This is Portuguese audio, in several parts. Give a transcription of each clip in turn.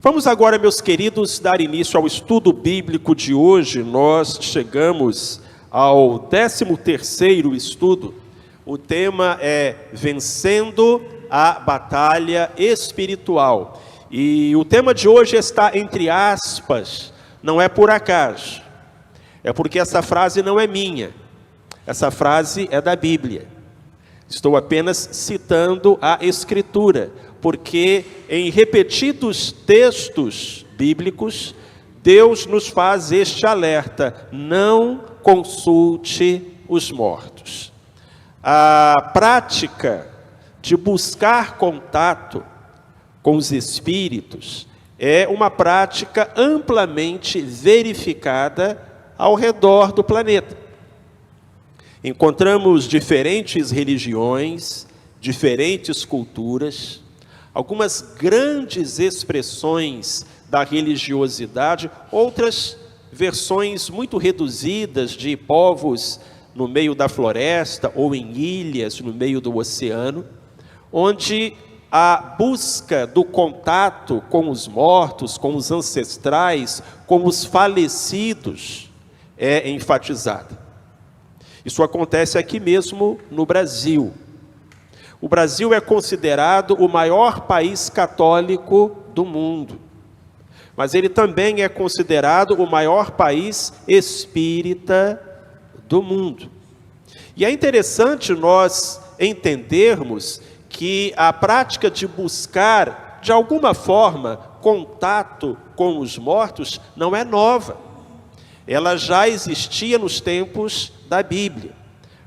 Vamos agora, meus queridos, dar início ao estudo bíblico de hoje. Nós chegamos ao 13º estudo. O tema é Vencendo a Batalha Espiritual. E o tema de hoje está entre aspas, não é por acaso. É porque essa frase não é minha. Essa frase é da Bíblia. Estou apenas citando a Escritura, porque em repetidos textos bíblicos, Deus nos faz este alerta: não consulte os mortos. A prática de buscar contato com os espíritos é uma prática amplamente verificada ao redor do planeta. Encontramos diferentes religiões, diferentes culturas, algumas grandes expressões da religiosidade, outras versões muito reduzidas de povos no meio da floresta ou em ilhas no meio do oceano, onde a busca do contato com os mortos, com os ancestrais, com os falecidos é enfatizada. Isso acontece aqui mesmo no Brasil. O Brasil é considerado o maior país católico do mundo, mas ele também é considerado o maior país espírita do mundo. E é interessante nós entendermos que a prática de buscar, de alguma forma, contato com os mortos não é nova. Ela já existia nos tempos da Bíblia,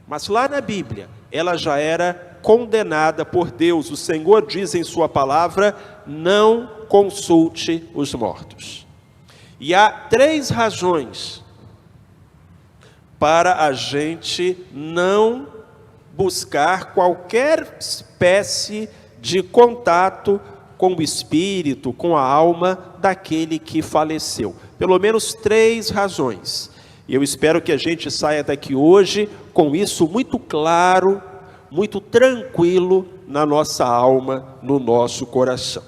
mas lá na Bíblia ela já era condenada por Deus. O Senhor diz em sua palavra: não consulte os mortos. E há 3 razões para a gente não buscar qualquer espécie de contato com o espírito, com a alma daquele que faleceu. Pelo menos 3 razões. E eu espero que a gente saia daqui hoje com isso muito claro, muito tranquilo na nossa alma, no nosso coração.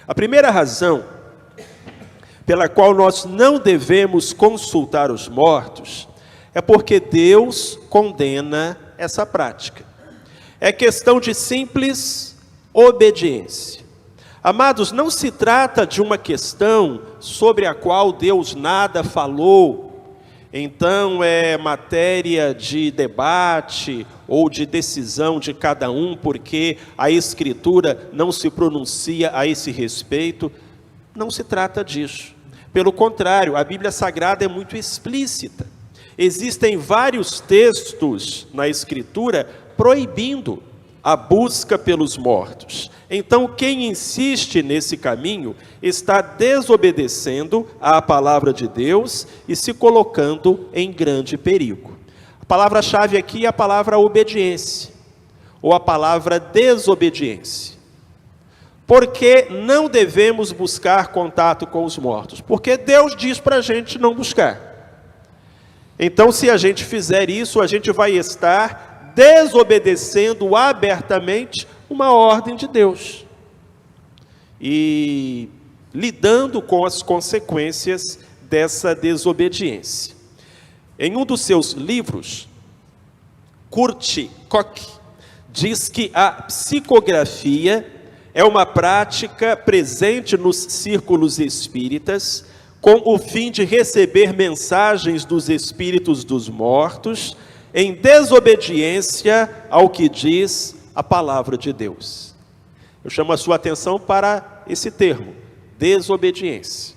A primeira razão pela qual nós não devemos consultar os mortos é porque Deus condena essa prática. É questão de simples obediência. Amados, não se trata de uma questão sobre a qual Deus nada falou, então é matéria de debate ou de decisão de cada um, porque a Escritura não se pronuncia a esse respeito. Não se trata disso. Pelo contrário, a Bíblia Sagrada é muito explícita. Existem vários textos na Escritura proibindo a busca pelos mortos. Então, quem insiste nesse caminho está desobedecendo à palavra de Deus e se colocando em grande perigo. A palavra-chave aqui é a palavra obediência, ou a palavra desobediência. Por que não devemos buscar contato com os mortos? Porque Deus diz para a gente não buscar. Então, se a gente fizer isso, a gente vai estar desobedecendo abertamente uma ordem de Deus e lidando com as consequências dessa desobediência. Em um dos seus livros, Kurt Koch diz que a psicografia é uma prática presente nos círculos espíritas com o fim de receber mensagens dos espíritos dos mortos em desobediência ao que diz a palavra de Deus. Eu chamo a sua atenção para esse termo, desobediência.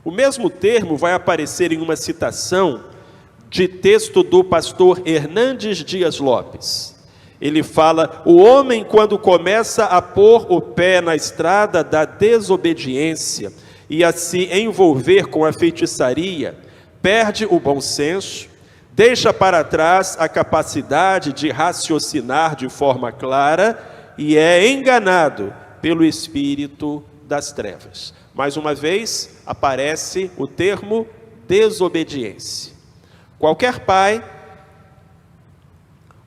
O mesmo termo vai aparecer em uma citação de texto do pastor Hernandes Dias Lopes. Ele fala: o homem, quando começa a pôr o pé na estrada da desobediência e a se envolver com a feitiçaria, perde o bom senso, deixa para trás a capacidade de raciocinar de forma clara e é enganado pelo espírito das trevas. Mais uma vez, aparece o termo desobediência. Qualquer pai,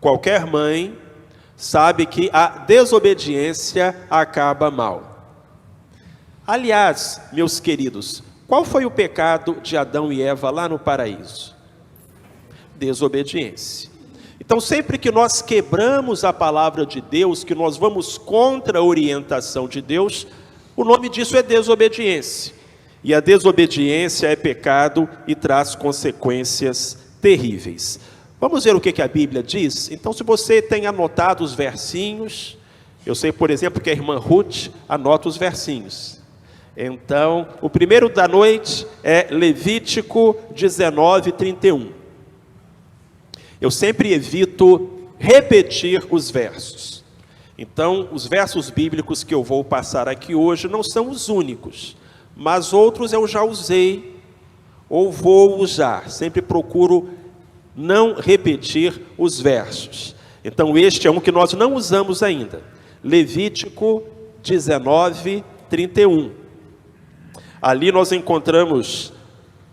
qualquer mãe, sabe que a desobediência acaba mal. Aliás, meus queridos, qual foi o pecado de Adão e Eva lá no paraíso? Desobediência. Então, sempre que nós quebramos a palavra de Deus, que nós vamos contra a orientação de Deus, o nome disso é desobediência. E a desobediência é pecado e traz consequências terríveis. Vamos ver o que a Bíblia diz? Então, se você tem anotado os versinhos, eu sei, por exemplo, que a irmã Ruth anota os versinhos. Então, o primeiro da noite é Levítico 19, 31. Eu sempre evito repetir os versos. Então, os versos bíblicos que eu vou passar aqui hoje não são os únicos, mas outros eu já usei ou vou usar. Sempre procuro não repetir os versos. Então, este é um que nós não usamos ainda. Levítico 19, 31. Ali nós encontramos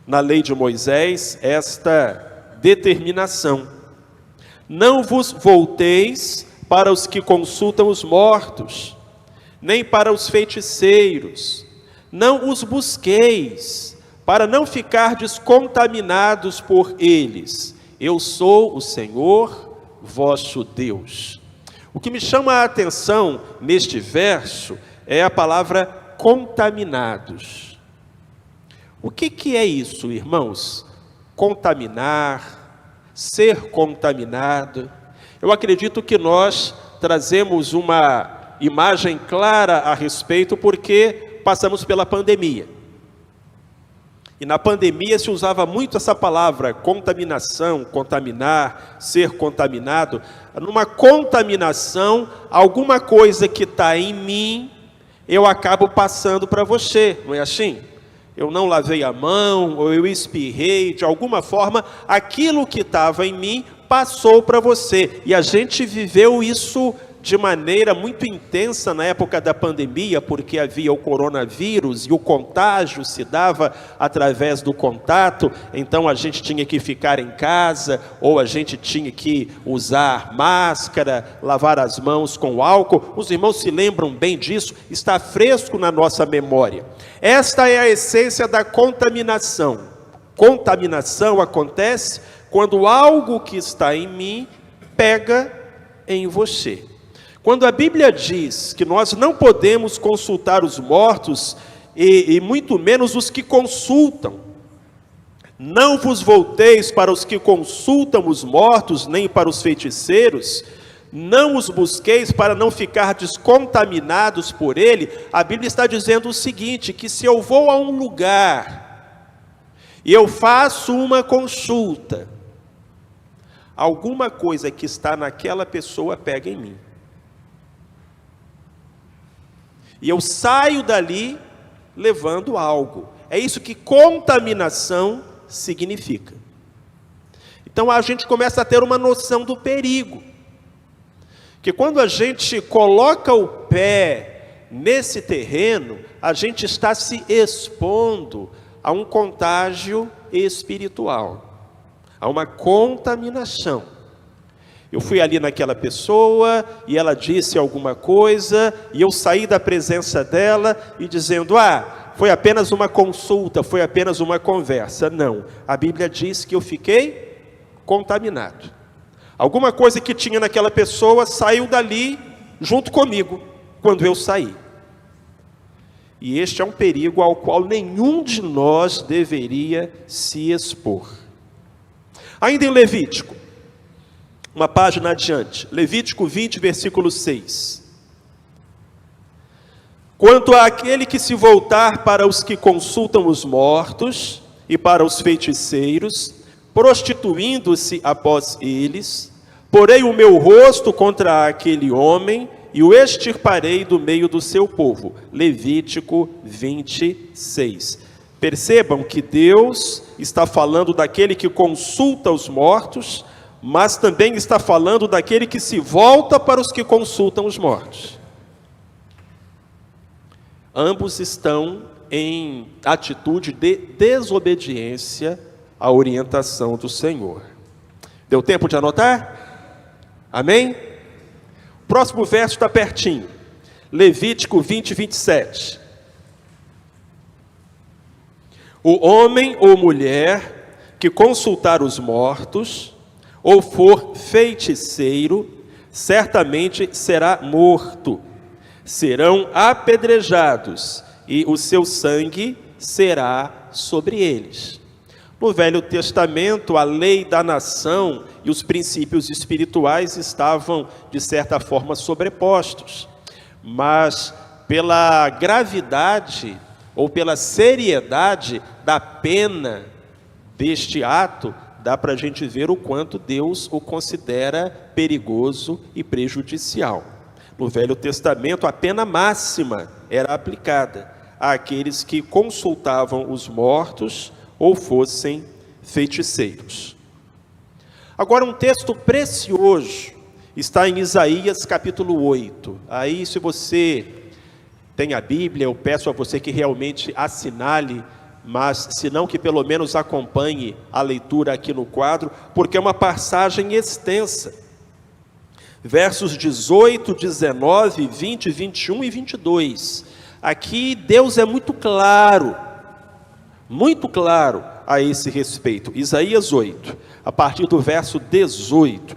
na lei de Moisés esta determinação: não vos volteis para os que consultam os mortos, nem para os feiticeiros, não os busqueis, para não ficardes contaminados por eles. Eu sou o Senhor vosso Deus. O que me chama a atenção neste verso é a palavra contaminados. O que é isso, irmãos? Contaminar, ser contaminado. Eu acredito que nós trazemos uma imagem clara a respeito porque passamos pela pandemia. E na pandemia se usava muito essa palavra, contaminação, contaminar, ser contaminado. Numa contaminação, alguma coisa que está em mim, eu acabo passando para você, não é assim? Eu não lavei a mão, ou eu espirrei, de alguma forma, aquilo que estava em mim passou para você. E a gente viveu isso de maneira muito intensa na época da pandemia, porque havia o coronavírus e o contágio se dava através do contato. Então a gente tinha que ficar em casa, ou a gente tinha que usar máscara, lavar as mãos com álcool. Os irmãos se lembram bem disso, está fresco na nossa memória. Esta é a essência da contaminação. Contaminação acontece quando algo que está em mim pega em você. Quando a Bíblia diz que nós não podemos consultar os mortos, e muito menos os que consultam, não vos volteis para os que consultam os mortos, nem para os feiticeiros, não os busqueis para não ficar descontaminados por ele. A Bíblia está dizendo o seguinte, que se eu vou a um lugar, e eu faço uma consulta, alguma coisa que está naquela pessoa pega em mim. E eu saio dali levando algo. É isso que contaminação significa. Então a gente começa a ter uma noção do perigo. Que quando a gente coloca o pé nesse terreno, a gente está se expondo a um contágio espiritual, a uma contaminação. Eu fui ali naquela pessoa, e ela disse alguma coisa, e eu saí da presença dela, e dizendo, foi apenas uma consulta, foi apenas uma conversa. Não, a Bíblia diz que eu fiquei contaminado. Alguma coisa que tinha naquela pessoa saiu dali junto comigo, quando eu saí. E este é um perigo ao qual nenhum de nós deveria se expor. Ainda em Levítico, uma página adiante, Levítico 20, versículo 6. Quanto àquele que se voltar para os que consultam os mortos e para os feiticeiros, prostituindo-se após eles, porei o meu rosto contra aquele homem e o extirparei do meio do seu povo. Levítico 26. Percebam que Deus está falando daquele que consulta os mortos, mas também está falando daquele que se volta para os que consultam os mortos. Ambos estão em atitude de desobediência à orientação do Senhor. Deu tempo de anotar? Amém? O próximo verso está pertinho. Levítico 20, 27. O homem ou mulher que consultar os mortos, ou for feiticeiro, certamente será morto. Serão apedrejados, e o seu sangue será sobre eles. No Velho Testamento, a lei da nação e os princípios espirituais estavam, de certa forma, sobrepostos. Mas, pela gravidade ou pela seriedade da pena deste ato, dá para a gente ver o quanto Deus o considera perigoso e prejudicial. No Velho Testamento, a pena máxima era aplicada àqueles que consultavam os mortos ou fossem feiticeiros. Agora, um texto precioso está em Isaías capítulo 8. Aí, se você tem a Bíblia, eu peço a você que realmente assinale, mas se não, que pelo menos acompanhe a leitura aqui no quadro, porque é uma passagem extensa. Versos 18, 19, 20, 21 e 22. Aqui Deus é muito claro a esse respeito. Isaías 8, a partir do verso 18.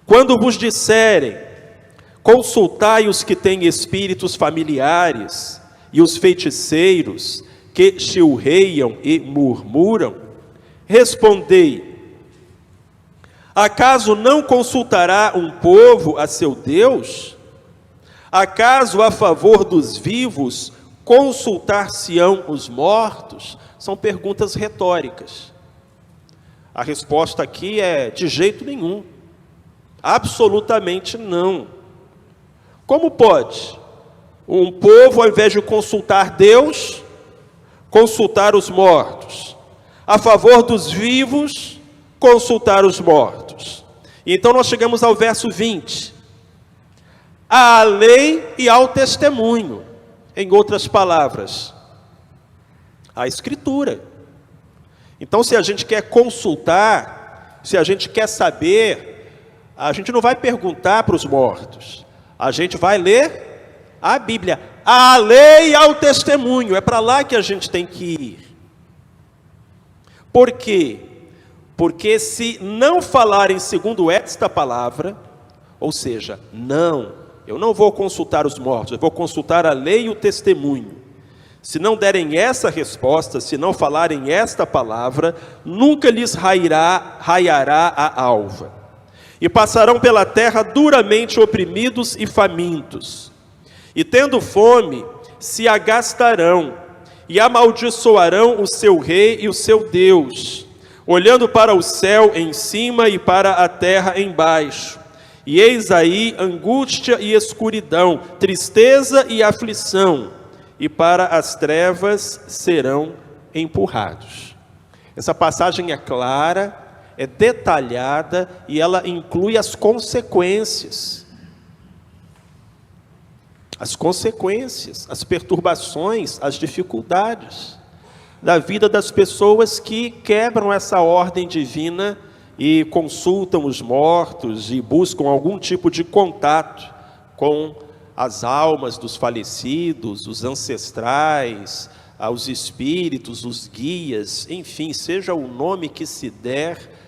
Quando vos disserem, consultai os que têm espíritos familiares e os feiticeiros que chilreiam e murmuram, respondei: acaso não consultará um povo a seu Deus? Acaso a favor dos vivos consultar-se-ão os mortos? São perguntas retóricas. A resposta aqui é: de jeito nenhum, absolutamente não. Como pode um povo, ao invés de consultar Deus, consultar os mortos? A favor dos vivos, consultar os mortos. Então nós chegamos ao verso 20. À lei e ao testemunho. Em outras palavras, a Escritura. Então, se a gente quer consultar, se a gente quer saber, a gente não vai perguntar para os mortos. A gente vai ler a Bíblia. À lei e ao testemunho. É para lá que a gente tem que ir. Por quê? Porque se não falarem segundo esta palavra, ou seja, eu não vou consultar os mortos, eu vou consultar a lei e o testemunho. Se não derem essa resposta, se não falarem esta palavra, nunca lhes raiará a alva. E passarão pela terra duramente oprimidos e famintos. E tendo fome, se agastarão, e amaldiçoarão o seu rei e o seu Deus, olhando para o céu em cima e para a terra embaixo. E eis aí angústia e escuridão, tristeza e aflição, e para as trevas serão empurrados. Essa passagem é clara, é detalhada, e ela inclui as consequências. As consequências, as perturbações, as dificuldades da vida das pessoas que quebram essa ordem divina e consultam os mortos e buscam algum tipo de contato com as almas dos falecidos, os ancestrais, os espíritos, os guias, enfim, seja o nome que se der,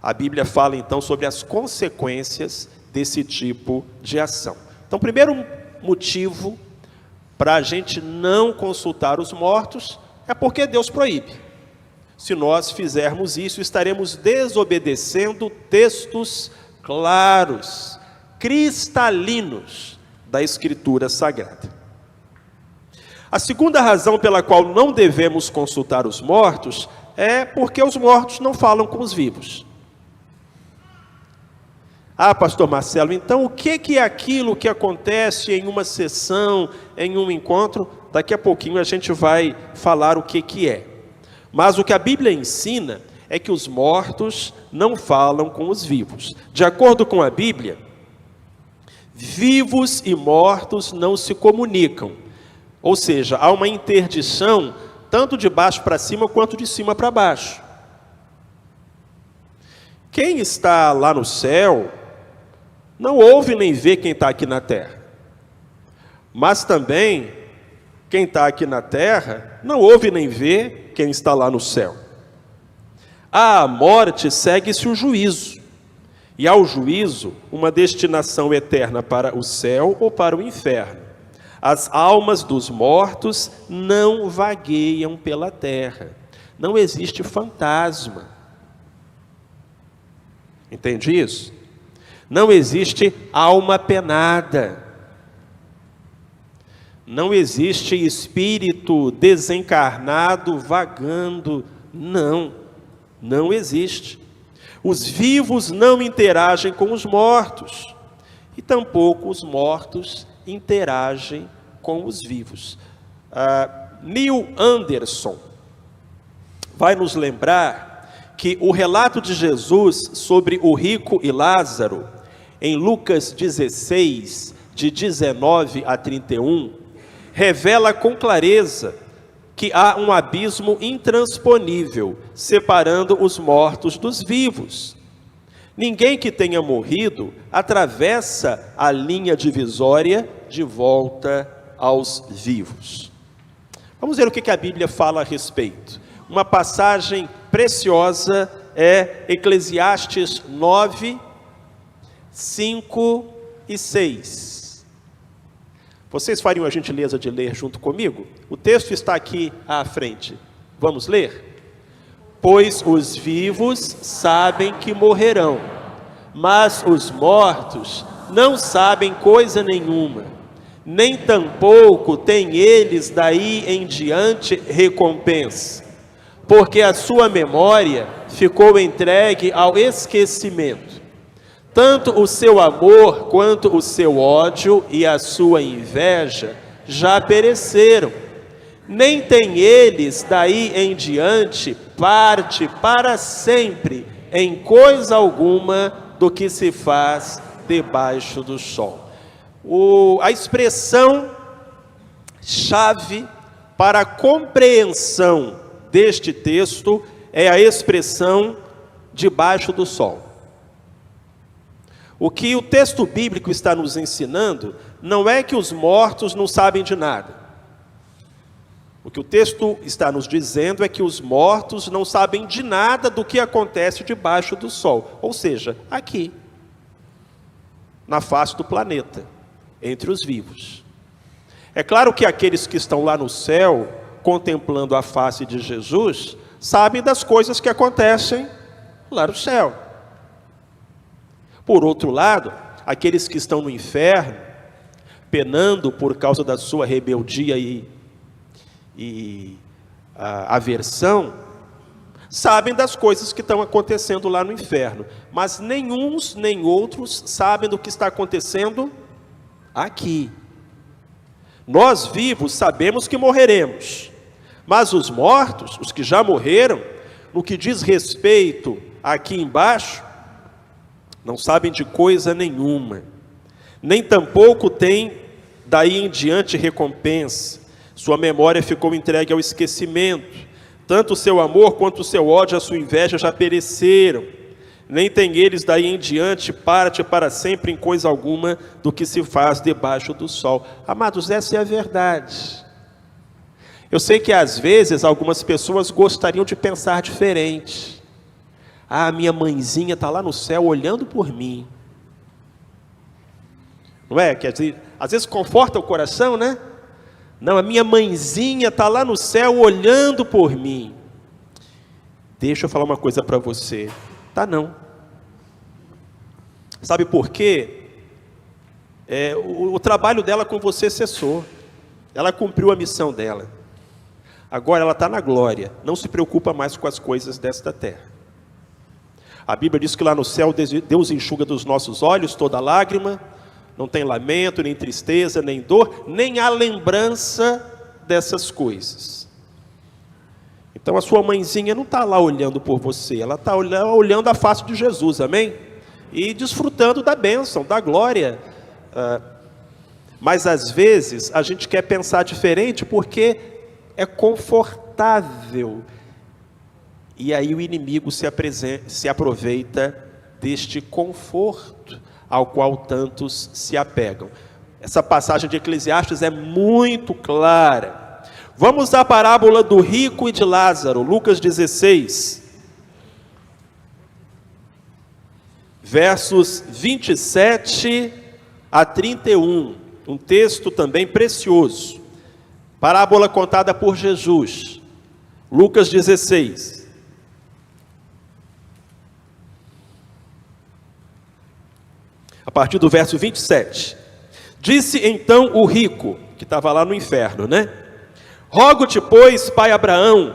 a Bíblia fala então sobre as consequências desse tipo de ação. Então, primeiro motivo para a gente não consultar os mortos é porque Deus proíbe. Se nós fizermos isso, estaremos desobedecendo textos claros, cristalinos da Escritura Sagrada. A segunda razão pela qual não devemos consultar os mortos é porque os mortos não falam com os vivos. Ah, pastor Marcelo, então o que é aquilo que acontece em uma sessão, em um encontro? Daqui a pouquinho a gente vai falar o que é. Mas o que a Bíblia ensina é que os mortos não falam com os vivos. De acordo com a Bíblia, vivos e mortos não se comunicam. Ou seja, há uma interdição tanto de baixo para cima quanto de cima para baixo. Quem está lá no céu não ouve nem vê quem está aqui na terra. Mas também, quem está aqui na terra não ouve nem vê quem está lá no céu. À morte segue-se o juízo, e ao juízo uma destinação eterna para o céu ou para o inferno. As almas dos mortos não vagueiam pela terra, não existe fantasma. Entende isso? Não existe alma penada. Não existe espírito desencarnado vagando. Não existe. Os vivos não interagem com os mortos. E tampouco os mortos interagem com os vivos. Neil Anderson vai nos lembrar que o relato de Jesus sobre o rico e Lázaro, em Lucas 16, de 19 a 31, revela com clareza que há um abismo intransponível separando os mortos dos vivos. Ninguém que tenha morrido atravessa a linha divisória de volta aos vivos. Vamos ver o que a Bíblia fala a respeito. Uma passagem preciosa é Eclesiastes 9, 5 e 6. Vocês fariam a gentileza de ler junto comigo? O texto está aqui à frente. Vamos ler? Pois os vivos sabem que morrerão, mas os mortos não sabem coisa nenhuma, nem tampouco têm eles daí em diante recompensa, porque a sua memória ficou entregue ao esquecimento. Tanto o seu amor quanto o seu ódio e a sua inveja já pereceram. Nem têm eles daí em diante parte para sempre em coisa alguma do que se faz debaixo do sol. A expressão chave para a compreensão deste texto é a expressão debaixo do sol. O que o texto bíblico está nos ensinando não é que os mortos não sabem de nada. O que o texto está nos dizendo é que os mortos não sabem de nada do que acontece debaixo do sol, ou seja, aqui, na face do planeta, entre os vivos. É claro que aqueles que estão lá no céu, contemplando a face de Jesus, sabem das coisas que acontecem lá no céu. Por outro lado, aqueles que estão no inferno, penando por causa da sua rebeldia e aversão, sabem das coisas que estão acontecendo lá no inferno, mas nem uns nem outros sabem do que está acontecendo aqui. Nós vivos sabemos que morreremos, mas os mortos, os que já morreram, no que diz respeito aqui embaixo, não sabem de coisa nenhuma, nem tampouco têm daí em diante recompensa. Sua memória ficou entregue ao esquecimento. Tanto o seu amor quanto o seu ódio, a sua inveja já pereceram. Nem tem eles daí em diante parte para sempre em coisa alguma do que se faz debaixo do sol. Amados, essa é a verdade. Eu sei que às vezes algumas pessoas gostariam de pensar diferente. Minha mãezinha está lá no céu olhando por mim. Não é? Quer dizer, às vezes conforta o coração, né? Não, a minha mãezinha está lá no céu olhando por mim. Deixa eu falar uma coisa para você. Tá não. Sabe por quê? O trabalho dela com você cessou. Ela cumpriu a missão dela. Agora ela está na glória. Não se preocupa mais com as coisas desta terra. A Bíblia diz que lá no céu Deus enxuga dos nossos olhos toda lágrima. Não tem lamento, nem tristeza, nem dor, nem a lembrança dessas coisas. Então a sua mãezinha não está lá olhando por você, ela está olhando a face de Jesus, amém? E desfrutando da bênção, da glória. Mas às vezes a gente quer pensar diferente porque é confortável. E aí o inimigo se aproveita deste conforto ao qual tantos se apegam. Essa passagem de Eclesiastes é muito clara. Vamos à parábola do rico e de Lázaro, Lucas 16, versos 27 a 31, um texto também precioso. Parábola contada por Jesus, Lucas 16. A partir do verso 27. Disse então o rico, que estava lá no inferno, né? Rogo-te, pois, pai Abraão,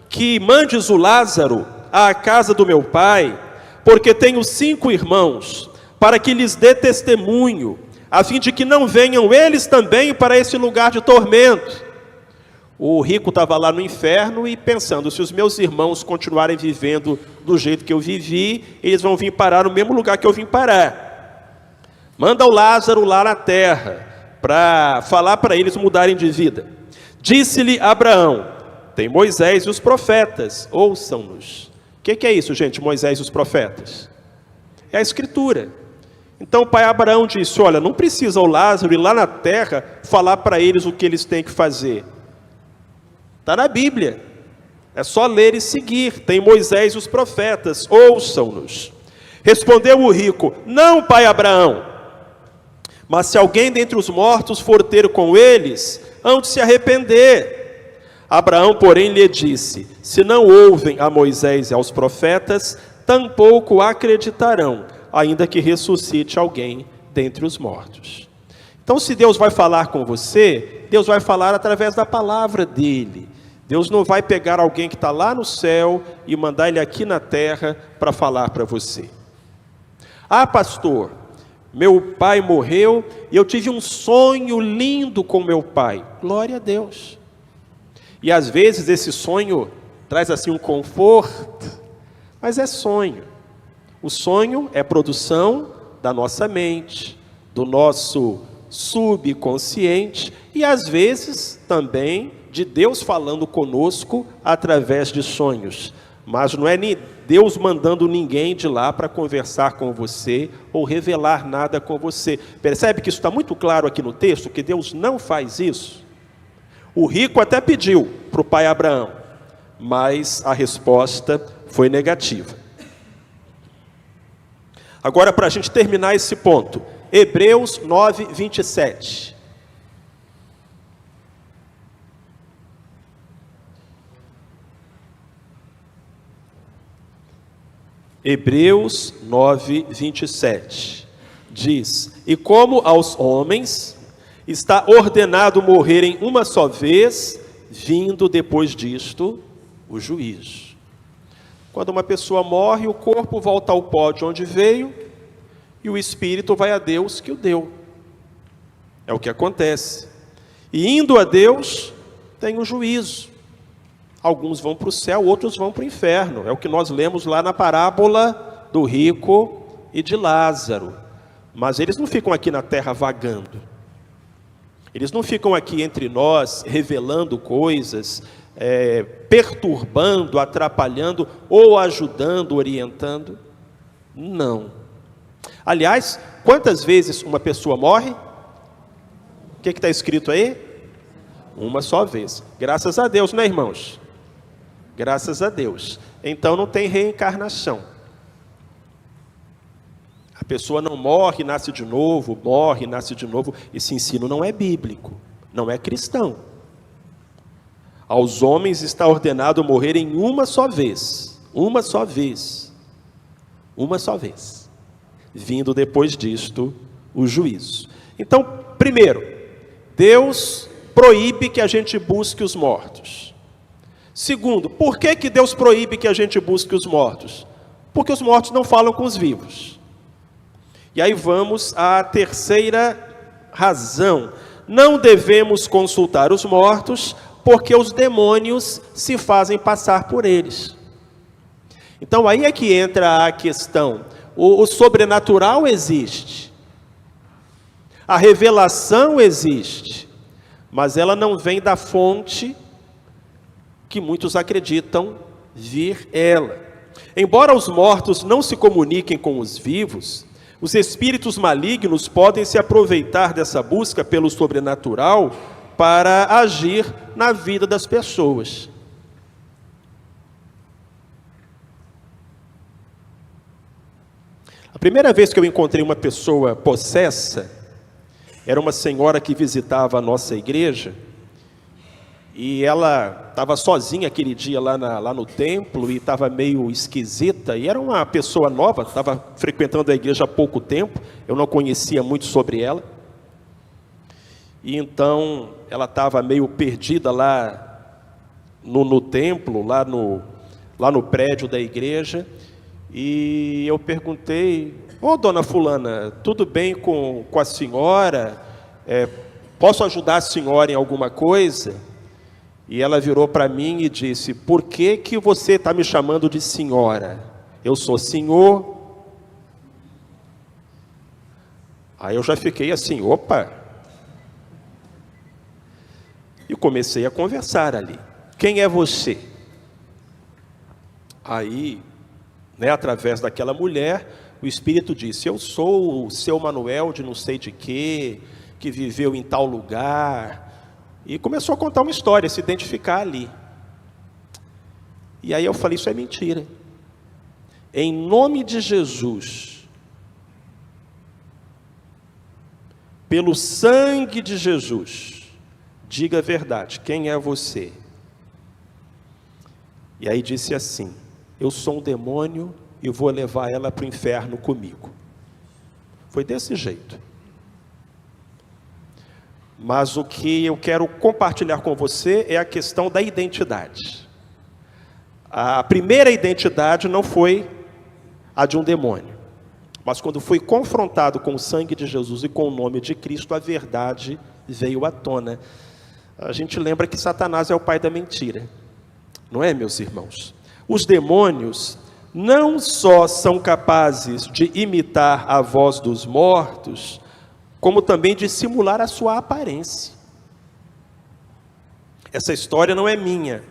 que mandes o Lázaro à casa do meu pai, porque tenho 5 irmãos, para que lhes dê testemunho, a fim de que não venham eles também para esse lugar de tormento. O rico estava lá no inferno e pensando, se os meus irmãos continuarem vivendo do jeito que eu vivi, eles vão vir parar no mesmo lugar que eu vim parar. Manda o Lázaro lá na terra, para falar para eles mudarem de vida. Disse-lhe Abraão, tem Moisés e os profetas, ouçam-nos. O que é isso, gente, Moisés e os profetas? É a Escritura. Então o pai Abraão disse, olha, não precisa o Lázaro ir lá na terra falar para eles o que eles têm que fazer. Está na Bíblia. É só ler e seguir. Tem Moisés e os profetas, ouçam-nos. Respondeu o rico, não, pai Abraão, mas se alguém dentre os mortos for ter com eles, hão de se arrepender. Abraão, porém, lhe disse, se não ouvem a Moisés e aos profetas, tampouco acreditarão, ainda que ressuscite alguém dentre os mortos. Então, se Deus vai falar com você, Deus vai falar através da palavra dele. Deus não vai pegar alguém que está lá no céu e mandar ele aqui na terra para falar para você. Ah, pastor, meu pai morreu e eu tive um sonho lindo com meu pai. Glória a Deus. E às vezes esse sonho traz assim um conforto, mas é sonho. O sonho é produção da nossa mente, do nosso subconsciente e às vezes também de Deus falando conosco através de sonhos. Mas não é Deus mandando ninguém de lá para conversar com você ou revelar nada com você. Percebe que isso está muito claro aqui no texto, que Deus não faz isso? O rico até pediu para o pai Abraão, mas a resposta foi negativa. Agora, para a gente terminar esse ponto, Hebreus 9, 27. Hebreus 9, 27, diz, e como aos homens está ordenado morrerem uma só vez, vindo depois disto o juízo. Quando uma pessoa morre, o corpo volta ao pó de onde veio, e o espírito vai a Deus que o deu. É o que acontece. E indo a Deus, tem o juízo. Alguns vão para o céu, outros vão para o inferno. É o que nós lemos lá na parábola do rico e de Lázaro. Mas eles não ficam aqui na terra vagando. Eles não ficam aqui entre nós revelando coisas, perturbando, atrapalhando ou ajudando, orientando. Não. Aliás, quantas vezes uma pessoa morre? O que está escrito aí? Uma só vez. Graças a Deus, né, irmãos? Graças a Deus. Então não tem reencarnação. A pessoa não morre, nasce de novo, morre, nasce de novo. Esse ensino não é bíblico, não é cristão. Aos homens está ordenado morrerem uma só vez. Uma só vez. Uma só vez. Vindo depois disto o juízo. Então, primeiro, Deus proíbe que a gente busque os mortos. Segundo, por que Deus proíbe que a gente busque os mortos? Porque os mortos não falam com os vivos. E aí vamos à terceira razão. Não devemos consultar os mortos, porque os demônios se fazem passar por eles. Então aí é que entra a questão. O sobrenatural existe. A revelação existe. Mas ela não vem da fonte que muitos acreditam vir ela. Embora os mortos não se comuniquem com os vivos, os espíritos malignos podem se aproveitar dessa busca pelo sobrenatural para agir na vida das pessoas. A primeira vez que eu encontrei uma pessoa possessa, era uma senhora que visitava a nossa igreja, e ela estava sozinha aquele dia lá no templo, e estava meio esquisita, e era uma pessoa nova, estava frequentando a igreja há pouco tempo, eu não conhecia muito sobre ela, e então ela estava meio perdida lá no templo, lá no prédio da igreja, e eu perguntei: ô dona fulana, tudo bem com a senhora? Posso ajudar a senhora em alguma coisa? E ela virou para mim e disse: por que você está me chamando de senhora? Eu sou senhor. Aí eu já fiquei assim, opa. E comecei a conversar ali. Quem é você? Aí, através daquela mulher, o Espírito disse: eu sou o seu Manuel de não sei de quê, que viveu em tal lugar. E começou a contar uma história, se identificar ali. E aí eu falei: isso é mentira. Em nome de Jesus, pelo sangue de Jesus, diga a verdade, quem é você? E aí disse assim: eu sou um demônio e vou levar ela para o inferno comigo. Foi desse jeito. Mas o que eu quero compartilhar com você é a questão da identidade. A primeira identidade não foi a de um demônio, mas quando fui confrontado com o sangue de Jesus e com o nome de Cristo, a verdade veio à tona. A gente lembra que Satanás é o pai da mentira, não é, meus irmãos? Os demônios não só são capazes de imitar a voz dos mortos, como também de simular a sua aparência. Essa história não é minha,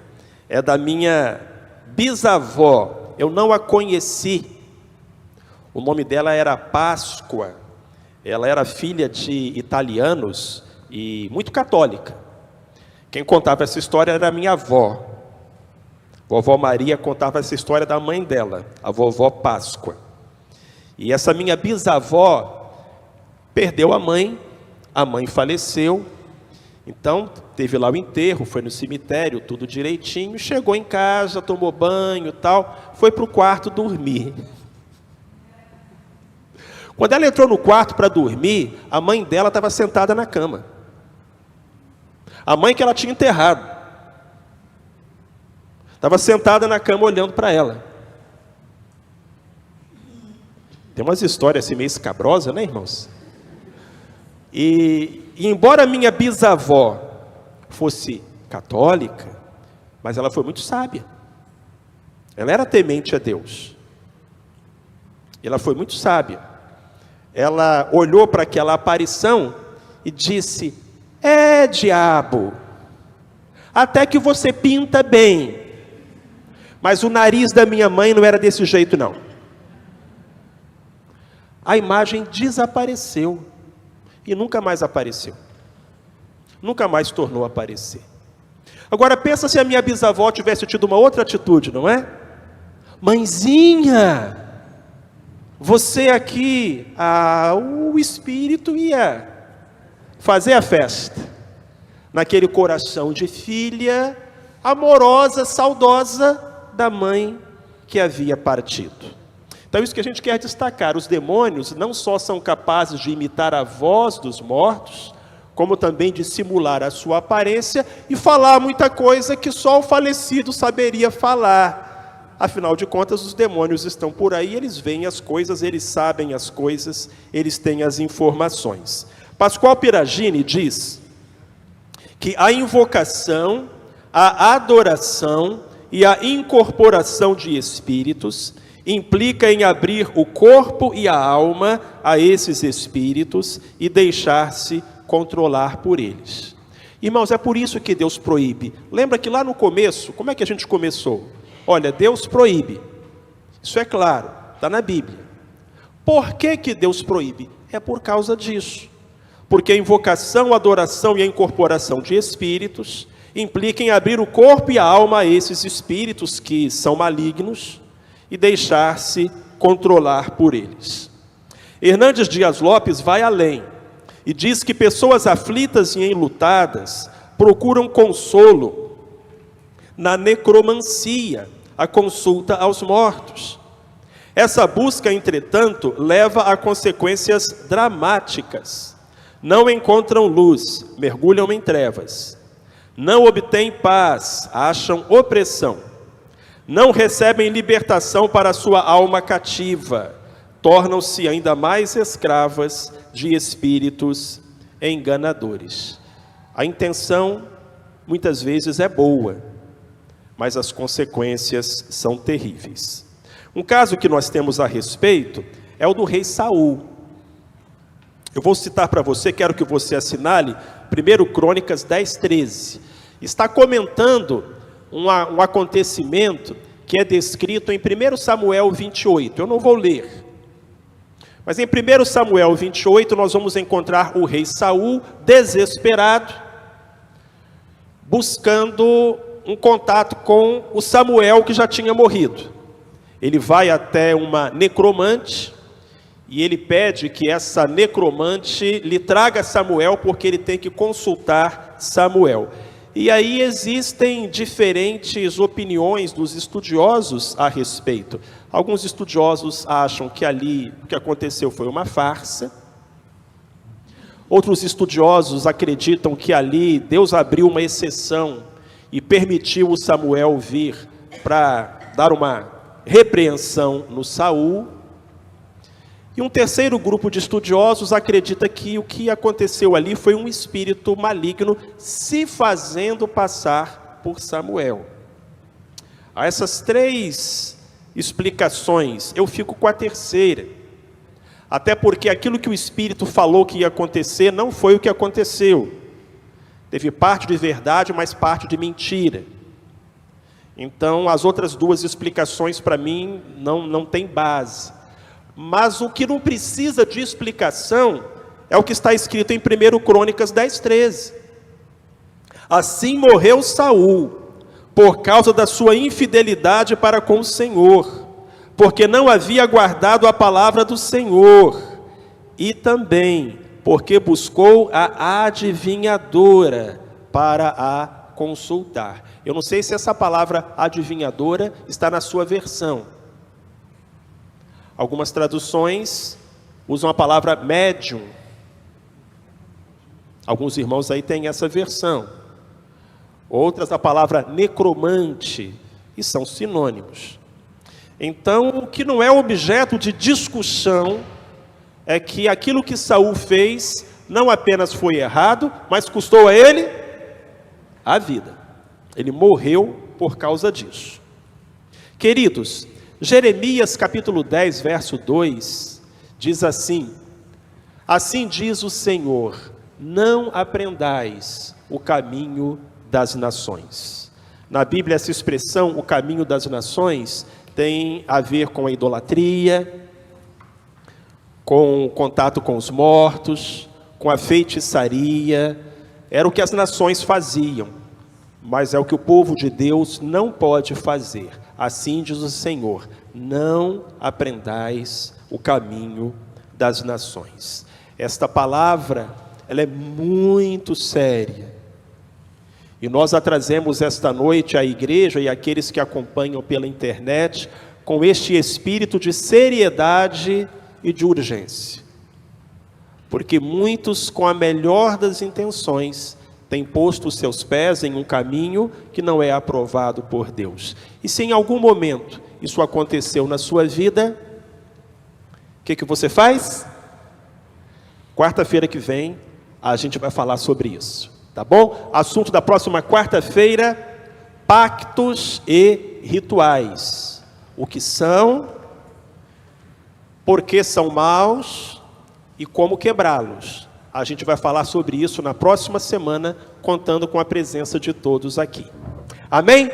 é da minha bisavó. Eu não a conheci. O nome dela era Páscoa. Ela era filha de italianos e muito católica. Quem contava essa história era a minha avó. Vovó Maria contava essa história da mãe dela, a vovó Páscoa. E essa minha bisavó perdeu a mãe faleceu, então teve lá o enterro, foi no cemitério, tudo direitinho, chegou em casa, tomou banho e tal, foi para o quarto dormir. Quando ela entrou no quarto para dormir, a mãe dela estava sentada na cama. A mãe que ela tinha enterrado estava sentada na cama olhando para ela. Tem umas histórias assim meio escabrosas, né, irmãos? E embora minha bisavó fosse católica, mas ela foi muito sábia. Ela era temente a Deus. Ela foi muito sábia. Ela olhou para aquela aparição e disse: diabo, até que você pinta bem, mas o nariz da minha mãe não era desse jeito não. A imagem desapareceu. E nunca mais apareceu. Nunca mais tornou a aparecer. Agora pensa se a minha bisavó tivesse tido uma outra atitude, não é? Mãezinha, você aqui, o Espírito ia fazer a festa naquele coração de filha amorosa, saudosa da mãe que havia partido. Então isso que a gente quer destacar: os demônios não só são capazes de imitar a voz dos mortos, como também de simular a sua aparência e falar muita coisa que só o falecido saberia falar. Afinal de contas, os demônios estão por aí, eles veem as coisas, eles sabem as coisas, eles têm as informações. Pascoal Peragine diz que a invocação, a adoração e a incorporação de espíritos implica em abrir o corpo e a alma a esses espíritos e deixar-se controlar por eles. Irmãos, é por isso que Deus proíbe. Lembra que lá no começo, como é que a gente começou? Olha, Deus proíbe. Isso é claro, está na Bíblia. Por que Deus proíbe? É por causa disso. porque a invocação, a adoração e a incorporação de espíritos implica em abrir o corpo e a alma a esses espíritos que são malignos e deixar-se controlar por eles. Hernandes Dias Lopes vai além e diz que pessoas aflitas e enlutadas procuram consolo na necromancia, a consulta aos mortos. Essa busca, entretanto, leva a consequências dramáticas. Não encontram luz, mergulham em trevas. Não obtêm paz, acham opressão. Não recebem libertação para sua alma cativa. Tornam-se ainda mais escravas de espíritos enganadores. A intenção, muitas vezes, é boa, mas as consequências são terríveis. Um caso que nós temos a respeito é o do rei Saul. Eu vou citar para você, quero que você assinale 1 Crônicas 10:13. Está comentando um acontecimento que é descrito em 1 Samuel 28. Eu não vou ler. Mas em 1 Samuel 28 nós vamos encontrar o rei Saul desesperado, buscando um contato com o Samuel que já tinha morrido. Ele vai até uma necromante e ele pede que essa necromante lhe traga Samuel, porque ele tem que consultar Samuel. E aí existem diferentes opiniões dos estudiosos a respeito. Alguns estudiosos acham que ali o que aconteceu foi uma farsa. Outros estudiosos acreditam que ali Deus abriu uma exceção e permitiu o Samuel vir para dar uma repreensão no Saul. E um terceiro grupo de estudiosos acredita que o que aconteceu ali foi um espírito maligno se fazendo passar por Samuel. A essas três explicações, eu fico com a terceira. Até porque aquilo que o espírito falou que ia acontecer não foi o que aconteceu. Teve parte de verdade, mas parte de mentira. Então, as outras duas explicações, para mim, não tem base. Mas o que não precisa de explicação é o que está escrito em 1 Crônicas 10:13. Assim morreu Saul, por causa da sua infidelidade para com o Senhor, porque não havia guardado a palavra do Senhor, e também porque buscou a adivinhadora para a consultar. Eu não sei se essa palavra adivinhadora está na sua versão. Algumas traduções usam a palavra médium. Alguns irmãos aí têm essa versão. Outras a palavra necromante, e são sinônimos. Então, o que não é objeto de discussão é que aquilo que Saul fez não apenas foi errado, mas custou a ele a vida. Ele morreu por causa disso. Queridos, Jeremias capítulo 10, verso 2, diz assim: assim diz o Senhor, não aprendais o caminho das nações. Na Bíblia, essa expressão, o caminho das nações, tem a ver com a idolatria, com o contato com os mortos, com a feitiçaria. Era o que as nações faziam, mas é o que o povo de Deus não pode fazer. Assim diz o Senhor, não aprendais o caminho das nações. Esta palavra, ela é muito séria. E nós a trazemos esta noite à igreja e àqueles que acompanham pela internet, com este espírito de seriedade e de urgência. Porque muitos, com a melhor das intenções, têm posto os seus pés em um caminho que não é aprovado por Deus. E se em algum momento isso aconteceu na sua vida, o que você faz? Quarta-feira que vem, a gente vai falar sobre isso, tá bom? Assunto da próxima quarta-feira, pactos e rituais. O que são, por que são maus e como quebrá-los. A gente vai falar sobre isso na próxima semana, contando com a presença de todos aqui. Amém?